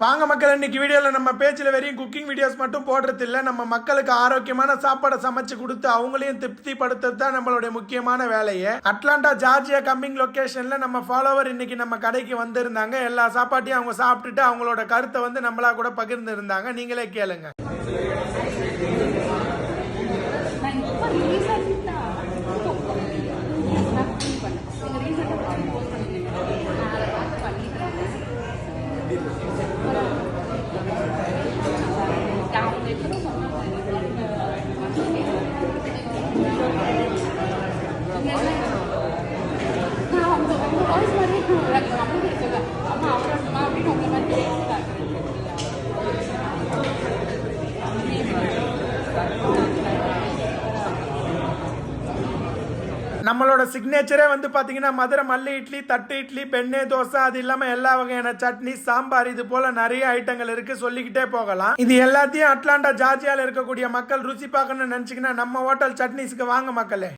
வாங்க மக்கள், இன்னைக்கு வீடியோவில் நம்ம பேச்சில் வெறும் குக்கிங் வீடியோஸ் மட்டும் போடுறது இல்லை. நம்ம மக்களுக்கு ஆரோக்கியமான சாப்பாடை சமைச்சு கொடுத்து அவங்களையும் திருப்திப்படுத்துறது தான் நம்மளுடைய முக்கியமான வேலையே. அட்லாண்டா ஜார்ஜியா கம்மிங் லொக்கேஷனில் நம்ம ஃபாலோவர் இன்னைக்கு நம்ம கடைக்கு வந்திருந்தாங்க. எல்லா சாப்பாட்டையும் அவங்க சாப்பிட்டுட்டு அவங்களோட கருத்தை நம்மளா கூட பகிர்ந்து இருந்தாங்க. நீங்களே கேளுங்க. நம்மளோட சிக்னேச்சரே பாத்தீங்கன்னா மதுரை மல்லி இட்லி, தட்டு இட்லி, பெண்ணே தோசை, அது இல்லாம எல்லா வகையான சட்னி, சாம்பார், இது போல நிறைய ஐட்டங்கள் இருக்கு. சொல்லிக்கிட்டே போகலாம். இது எல்லாத்தையும் அட்லாண்டா ஜார்ஜியால இருக்கக்கூடிய மக்கள் ருசி பார்க்கணும்னு நினைச்சீங்கன்னா நம்ம ஹோட்டல் சட்னிஸ்க்கு வாங்க மக்களே.